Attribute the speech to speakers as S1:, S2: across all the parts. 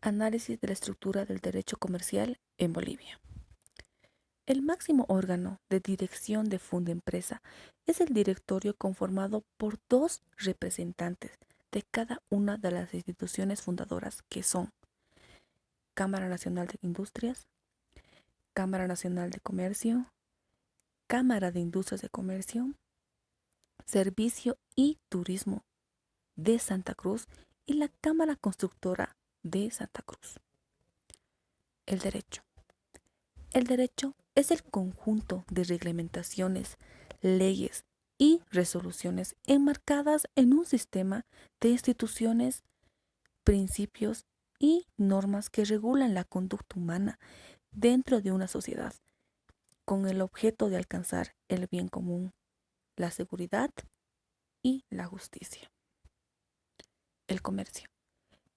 S1: Análisis de la estructura del derecho comercial en Bolivia. El máximo órgano de dirección de Fundempresa es el directorio conformado por dos representantes de cada una de las instituciones fundadoras que son Cámara Nacional de Industrias, Cámara Nacional de Comercio, Cámara de Industrias de Comercio, Servicio y Turismo de Santa Cruz y la Cámara Constructora de Santa Cruz. El derecho. El derecho es el conjunto de reglamentaciones, leyes y resoluciones enmarcadas en un sistema de instituciones, principios y normas que regulan la conducta humana dentro de una sociedad, con el objeto de alcanzar el bien común, la seguridad y la justicia. El comercio.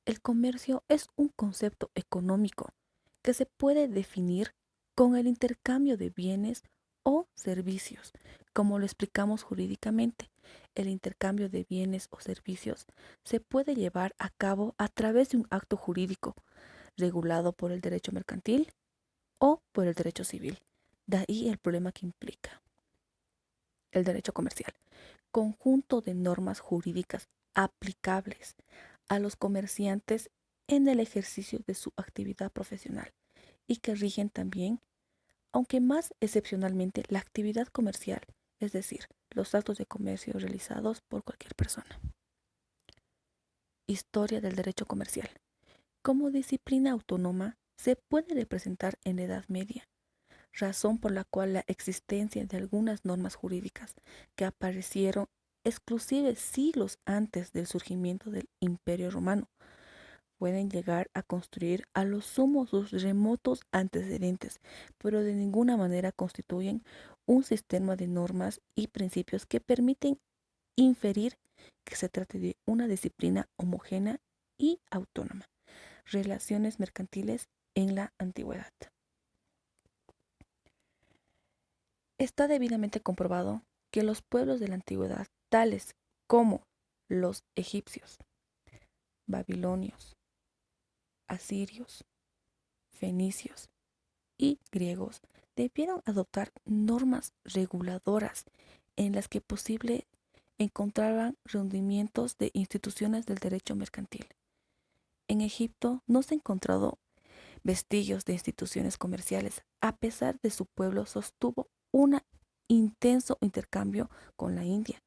S1: El comercio es un concepto económico que se puede definir con el intercambio de bienes o servicios. Como lo explicamos jurídicamente, el intercambio de bienes o servicios se puede llevar a cabo a través de un acto jurídico regulado por el derecho mercantil o por el derecho civil. De ahí el problema que implica. El derecho comercial. Conjunto de normas jurídicas aplicables a los comerciantes en el ejercicio de su actividad profesional y que rigen también, aunque más excepcionalmente, la actividad comercial, es decir, los actos de comercio realizados por cualquier persona. Historia del derecho comercial. Como disciplina autónoma, se puede representar en la Edad Media, razón por la cual la existencia de algunas normas jurídicas que aparecieron exclusive siglos antes del surgimiento del Imperio Romano pueden llegar a construir a lo sumo sus remotos antecedentes, pero de ninguna manera constituyen un sistema de normas y principios que permiten inferir que se trate de una disciplina homogénea y autónoma. Relaciones mercantiles en la antigüedad. Está debidamente comprobado que los pueblos de la antigüedad, tales como los egipcios, babilonios, asirios, fenicios y griegos, debieron adoptar normas reguladoras en las que posible encontraban rendimientos de instituciones del derecho mercantil. En Egipto no se han encontrado vestigios de instituciones comerciales, a pesar de su pueblo sostuvo un intenso intercambio con la India.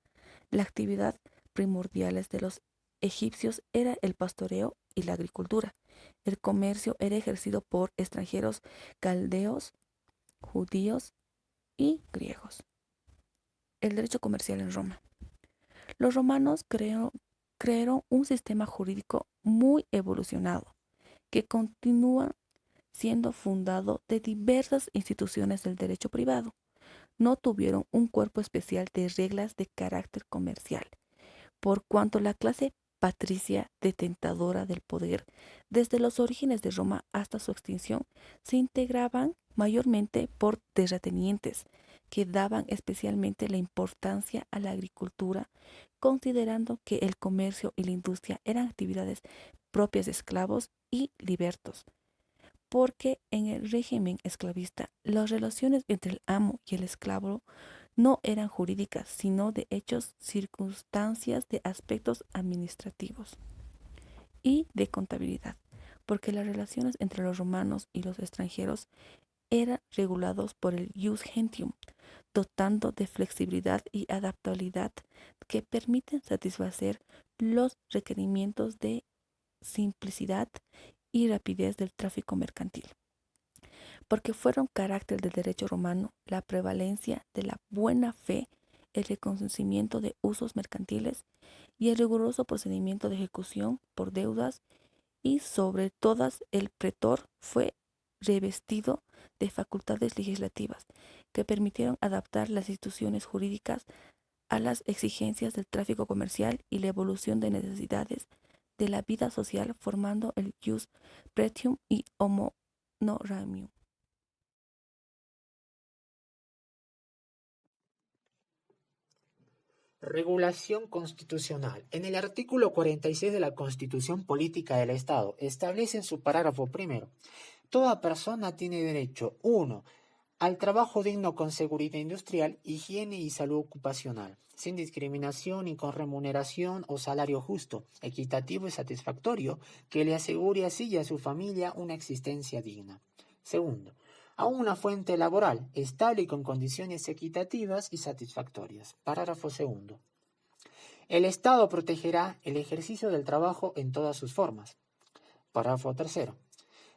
S1: La actividad primordiales de los egipcios era el pastoreo y la agricultura. El comercio era ejercido por extranjeros caldeos, judíos y griegos. El derecho comercial en Roma. Los romanos crearon un sistema jurídico muy evolucionado que continúa siendo fundado de diversas instituciones del derecho privado. No tuvieron un cuerpo especial de reglas de carácter comercial, por cuanto la clase patricia detentadora del poder, desde los orígenes de Roma hasta su extinción, se integraban mayormente por terratenientes, que daban especialmente la importancia a la agricultura, considerando que el comercio y la industria eran actividades propias de esclavos y libertos, porque en el régimen esclavista las relaciones entre el amo y el esclavo no eran jurídicas, sino de hechos, circunstancias, de aspectos administrativos y de contabilidad, porque las relaciones entre los romanos y los extranjeros eran regulados por el ius gentium, dotando de flexibilidad y adaptabilidad que permiten satisfacer los requerimientos de simplicidad y rapidez del tráfico mercantil, porque fueron carácter del derecho romano la prevalencia de la buena fe, el reconocimiento de usos mercantiles y el riguroso procedimiento de ejecución por deudas, y sobre todas el pretor fue revestido de facultades legislativas que permitieron adaptar las instituciones jurídicas a las exigencias del tráfico comercial y la evolución de necesidades de la vida social, formando el jus pretium y honorarium.
S2: Regulación constitucional. En el artículo 46 de la Constitución Política del Estado establece en su parágrafo primero: toda persona tiene derecho, 1, al trabajo digno con seguridad industrial, higiene y salud ocupacional, sin discriminación y con remuneración o salario justo, equitativo y satisfactorio, que le asegure así y a su familia una existencia digna. Segundo, a una fuente laboral estable y con condiciones equitativas y satisfactorias. Parágrafo segundo. El Estado protegerá el ejercicio del trabajo en todas sus formas. Párrafo tercero.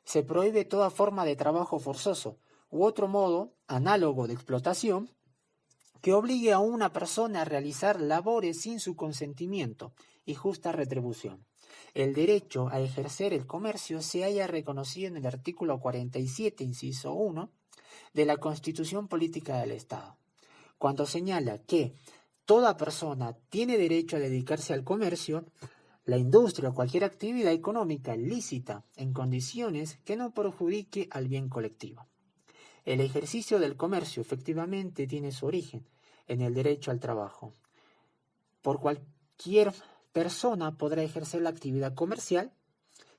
S2: Se prohíbe toda forma de trabajo forzoso u otro modo análogo de explotación que obligue a una persona a realizar labores sin su consentimiento y justa retribución. El derecho a ejercer el comercio se halla reconocido en el artículo 47, inciso 1, de la Constitución Política del Estado, cuando señala que toda persona tiene derecho a dedicarse al comercio, la industria o cualquier actividad económica lícita en condiciones que no perjudique al bien colectivo. El ejercicio del comercio efectivamente tiene su origen en el derecho al trabajo. Por cualquier persona podrá ejercer la actividad comercial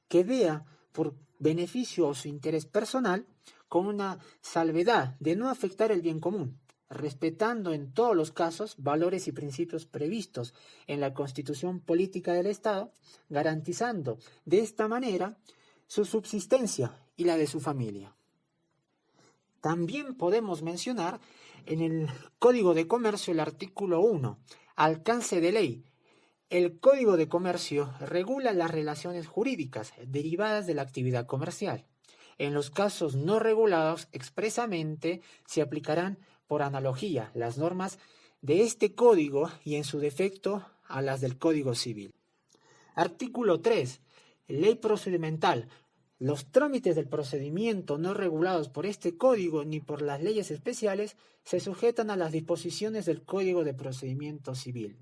S2: que vea por beneficio o su interés personal, con una salvedad de no afectar el bien común, respetando en todos los casos valores y principios previstos en la Constitución Política del Estado, garantizando de esta manera su subsistencia y la de su familia. También podemos mencionar en el Código de Comercio el artículo 1, alcance de ley. El Código de Comercio regula las relaciones jurídicas derivadas de la actividad comercial. En los casos no regulados expresamente se aplicarán por analogía las normas de este código y en su defecto a las del Código Civil. Artículo 3. Ley procedimental. Los trámites del procedimiento no regulados por este código ni por las leyes especiales se sujetan a las disposiciones del Código de Procedimiento Civil.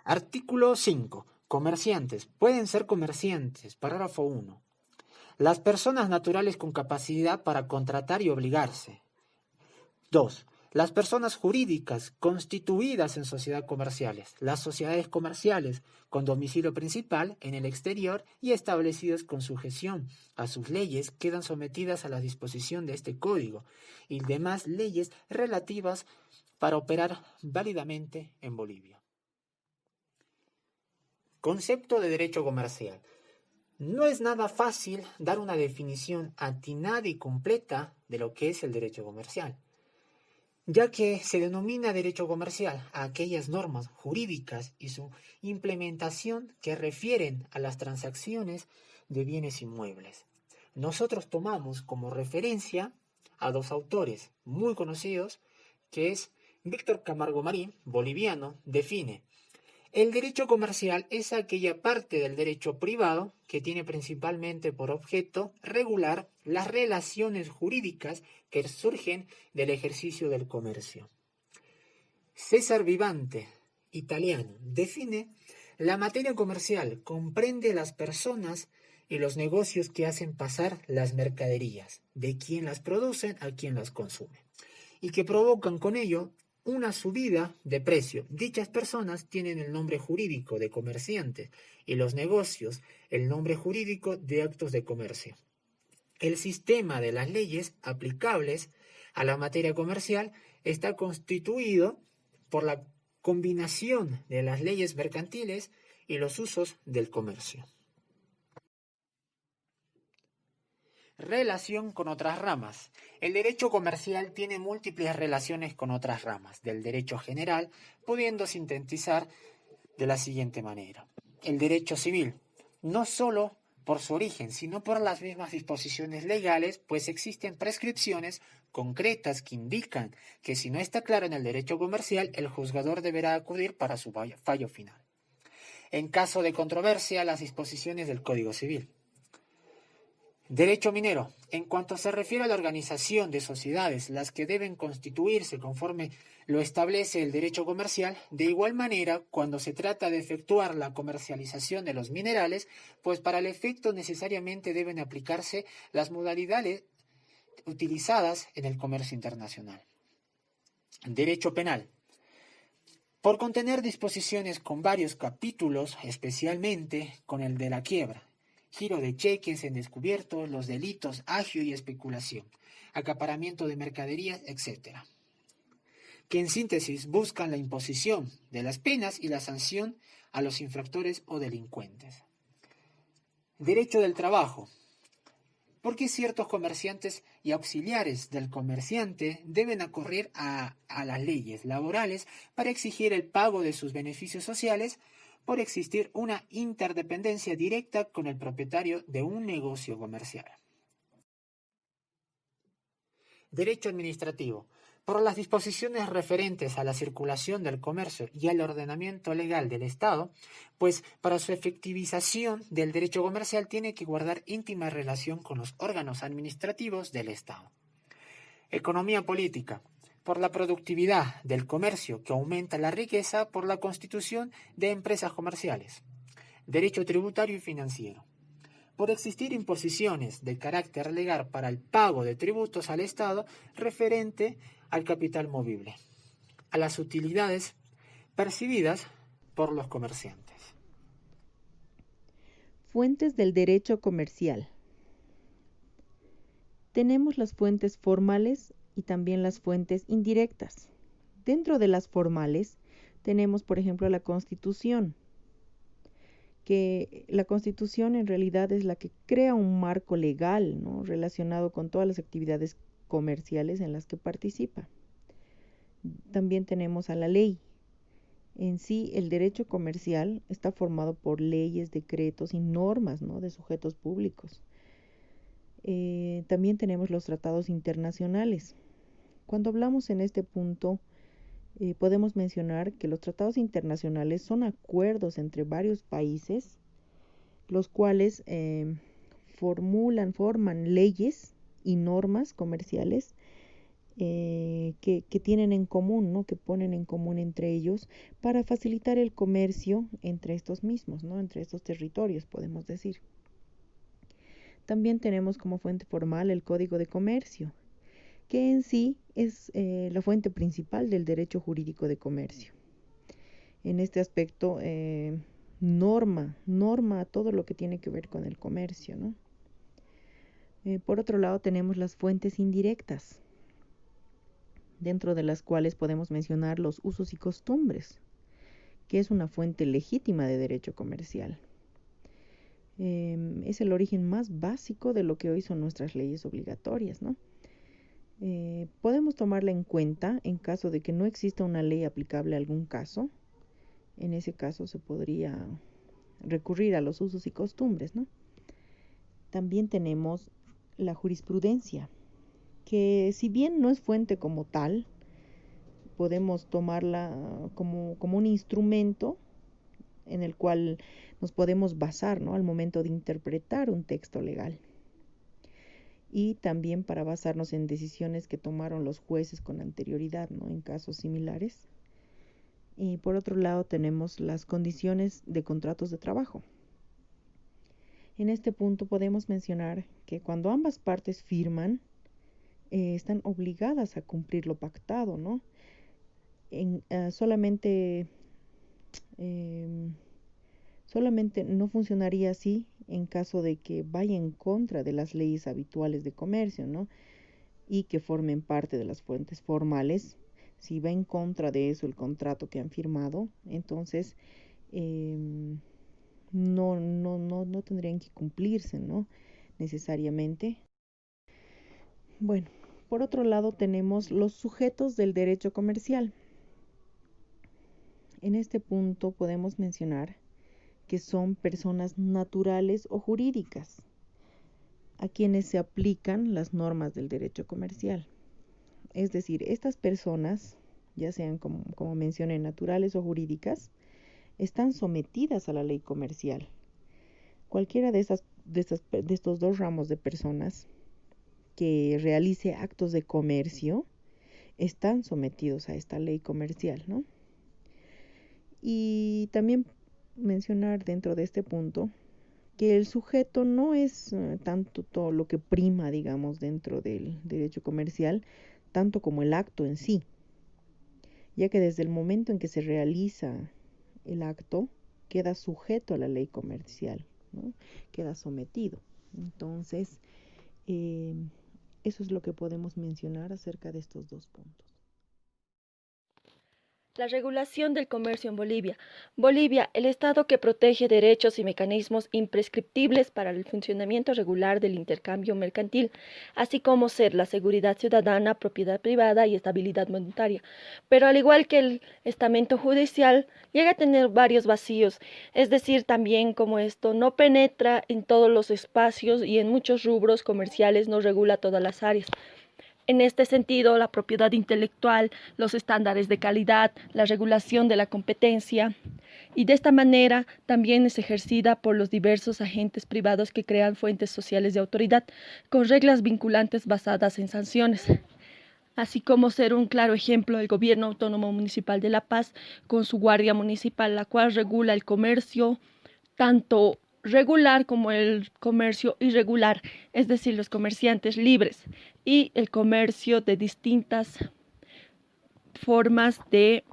S2: Artículo 5. Comerciantes. Pueden ser comerciantes. Parágrafo 1. Las personas naturales con capacidad para contratar y obligarse. 2. Las personas jurídicas constituidas en sociedades comerciales, las sociedades comerciales con domicilio principal en el exterior y establecidas con sujeción a sus leyes quedan sometidas a la disposición de este código y demás leyes relativas para operar válidamente en Bolivia. Concepto de derecho comercial. No es nada fácil dar una definición atinada y completa de lo que es el derecho comercial, ya que se denomina derecho comercial a aquellas normas jurídicas y su implementación que refieren a las transacciones de bienes inmuebles. Nosotros tomamos como referencia a dos autores muy conocidos, que es Víctor Camargo Marín, boliviano, define: el derecho comercial es aquella parte del derecho privado que tiene principalmente por objeto regular las relaciones jurídicas que surgen del ejercicio del comercio. César Vivante, italiano, define: la materia comercial comprende las personas y los negocios que hacen pasar las mercaderías, de quien las producen a quien las consume, y que provocan con ello una subida de precio. Dichas personas tienen el nombre jurídico de comerciantes y los negocios el nombre jurídico de actos de comercio. El sistema de las leyes aplicables a la materia comercial está constituido por la combinación de las leyes mercantiles y los usos del comercio. Relación con otras ramas. El derecho comercial tiene múltiples relaciones con otras ramas del derecho general, pudiendo sintetizar de la siguiente manera. El derecho civil, no solo por su origen, sino por las mismas disposiciones legales, pues existen prescripciones concretas que indican que si no está claro en el derecho comercial, el juzgador deberá acudir para su fallo final. En caso de controversia, las disposiciones del Código Civil. Derecho minero. En cuanto se refiere a la organización de sociedades, las que deben constituirse conforme lo establece el derecho comercial, de igual manera, cuando se trata de efectuar la comercialización de los minerales, pues para el efecto necesariamente deben aplicarse las modalidades utilizadas en el comercio internacional. Derecho penal. por contener disposiciones con varios capítulos, especialmente con el de la quiebra, giro de cheques en descubierto, los delitos, agio y especulación, acaparamiento de mercaderías, etc., que en síntesis buscan la imposición de las penas y la sanción a los infractores o delincuentes. Derecho del trabajo. ¿Por qué ciertos comerciantes y auxiliares del comerciante deben acudir a las leyes laborales para exigir el pago de sus beneficios sociales por existir una interdependencia directa con el propietario de un negocio comercial? Derecho administrativo. Por las disposiciones referentes a la circulación del comercio y al ordenamiento legal del Estado, pues para su efectivización del derecho comercial tiene que guardar íntima relación con los órganos administrativos del Estado. Economía política. Por la productividad del comercio que aumenta la riqueza por la constitución de empresas comerciales. Derecho tributario y financiero. Por existir imposiciones de carácter legal para el pago de tributos al Estado referente al capital movible, a las utilidades percibidas por los comerciantes.
S3: Fuentes del derecho comercial. Tenemos las fuentes formales y también las fuentes indirectas. Dentro de las formales tenemos, por ejemplo, la Constitución, que la Constitución en realidad es la que crea un marco legal, ¿no?, relacionado con todas las actividades comerciales en las que participa. También tenemos a la ley. En sí, el derecho comercial está formado por leyes, decretos y normas, ¿no?, de sujetos públicos. También tenemos los tratados internacionales. Cuando hablamos en este punto, podemos mencionar que los tratados internacionales son acuerdos entre varios países, los cuales forman leyes y normas comerciales que tienen en común, ¿no?, que ponen en común entre ellos para facilitar el comercio entre estos mismos, ¿no?, entre estos territorios, podemos decir. También tenemos como fuente formal el Código de Comercio, que en sí es la fuente principal del derecho jurídico de comercio. En este aspecto, norma todo lo que tiene que ver con el comercio, ¿no? Por otro lado, tenemos las fuentes indirectas, dentro de las cuales podemos mencionar los usos y costumbres, que es una fuente legítima de derecho comercial. Es el origen más básico de lo que hoy son nuestras leyes obligatorias, ¿no? Podemos tomarla en cuenta en caso de que no exista una ley aplicable a algún caso. En ese caso se podría recurrir a los usos y costumbres, ¿no? También tenemos la jurisprudencia, que si bien no es fuente como tal, podemos tomarla como un instrumento en el cual nos podemos basar, ¿no?, al momento de interpretar un texto legal. Y también para basarnos en decisiones que tomaron los jueces con anterioridad, ¿no?, en casos similares. Y por otro lado tenemos las condiciones de contratos de trabajo. En este punto podemos mencionar que cuando ambas partes firman, están obligadas a cumplir lo pactado, ¿no? Solamente no funcionaría así en caso de que vaya en contra de las leyes habituales de comercio, ¿no?, y que formen parte de las fuentes formales. Si va en contra de eso el contrato que han firmado, entonces no tendrían que cumplirse, ¿no?, necesariamente. Bueno, por otro lado tenemos los sujetos del derecho comercial. En este punto podemos mencionar que son personas naturales o jurídicas a quienes se aplican las normas del derecho comercial. Es decir, estas personas, ya sean como mencioné, naturales o jurídicas, están sometidas a la ley comercial. Cualquiera de estos dos ramos de personas que realice actos de comercio están sometidos a esta ley comercial, ¿no? Y también mencionar dentro de este punto que el sujeto no es tanto todo lo que prima, digamos, dentro del derecho comercial, tanto como el acto en sí, ya que desde el momento en que se realiza el acto, queda sujeto a la ley comercial, ¿no? Queda sometido. Entonces, eh, eso es lo que podemos mencionar acerca de estos dos puntos.
S1: La regulación del comercio en Bolivia. Bolivia, el Estado que protege derechos y mecanismos imprescriptibles para el funcionamiento regular del intercambio mercantil, así como ser la seguridad ciudadana, propiedad privada y estabilidad monetaria. Pero al igual que el estamento judicial, llega a tener varios vacíos, es decir, también como esto no penetra en todos los espacios y en muchos rubros comerciales no regula todas las áreas. En este sentido, la propiedad intelectual, los estándares de calidad, la regulación de la competencia, y de esta manera también es ejercida por los diversos agentes privados que crean fuentes sociales de autoridad, con reglas vinculantes basadas en sanciones. Así como ser un claro ejemplo el Gobierno Autónomo Municipal de La Paz, con su Guardia Municipal, la cual regula el comercio, tanto regular como el comercio irregular, es decir, los comerciantes libres y el comercio de distintas formas de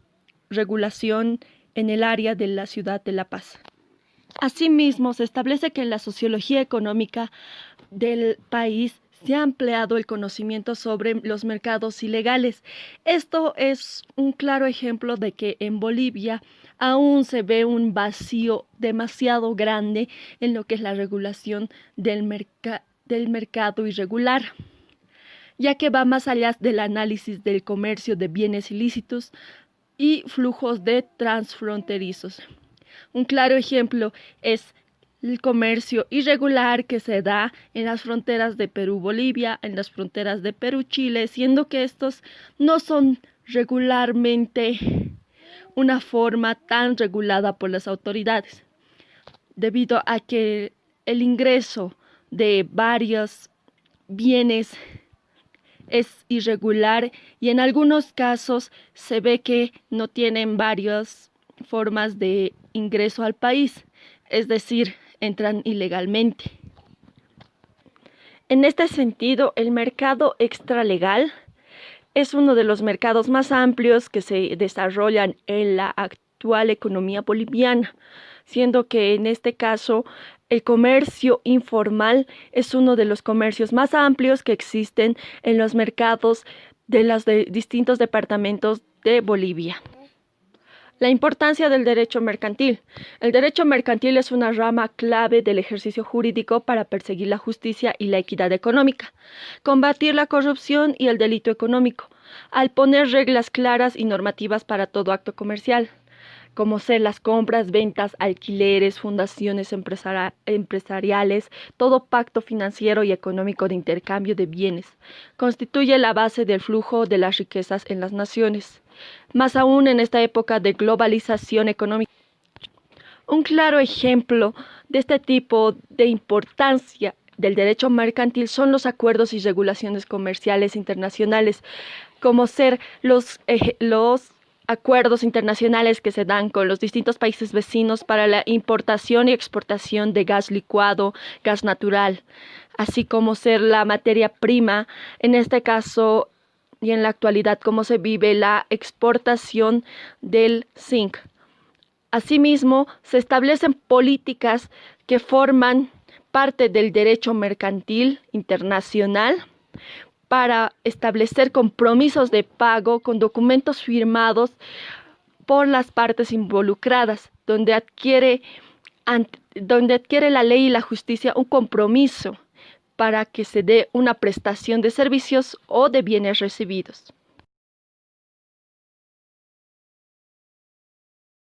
S1: regulación en el área de la ciudad de La Paz. Asimismo, se establece que en la sociología económica del país se ha ampliado el conocimiento sobre los mercados ilegales. Esto es un claro ejemplo de que en Bolivia aún se ve un vacío demasiado grande en lo que es la regulación del mercado irregular, ya que va más allá del análisis del comercio de bienes ilícitos y flujos de transfronterizos. Un claro ejemplo es el comercio irregular que se da en las fronteras de Perú-Bolivia, en las fronteras de Perú-Chile, siendo que estos no son regularmente una forma tan regulada por las autoridades, debido a que el ingreso de varios bienes es irregular y en algunos casos se ve que no tienen varias formas de ingreso al país, es decir, entran ilegalmente. En este sentido, el mercado extralegal es uno de los mercados más amplios que se desarrollan en la actual economía boliviana, siendo que en este caso el comercio informal es uno de los comercios más amplios que existen en los mercados de los distintos departamentos de Bolivia. La importancia del derecho mercantil. El derecho mercantil es una rama clave del ejercicio jurídico para perseguir la justicia y la equidad económica, combatir la corrupción y el delito económico, al poner reglas claras y normativas para todo acto comercial, como ser las compras, ventas, alquileres, fundaciones empresariales, todo pacto financiero y económico de intercambio de bienes, constituye la base del flujo de las riquezas en las naciones, más aún en esta época de globalización económica. Un claro ejemplo de este tipo de importancia del derecho mercantil son los acuerdos y regulaciones comerciales internacionales, como ser los acuerdos internacionales que se dan con los distintos países vecinos para la importación y exportación de gas licuado, gas natural, así como ser la materia prima, en este caso y en la actualidad, cómo se vive la exportación del zinc. Asimismo, se establecen políticas que forman parte del derecho mercantil internacional para establecer compromisos de pago con documentos firmados por las partes involucradas, donde adquiere la ley y la justicia un compromiso para que se dé una prestación de servicios o de bienes recibidos.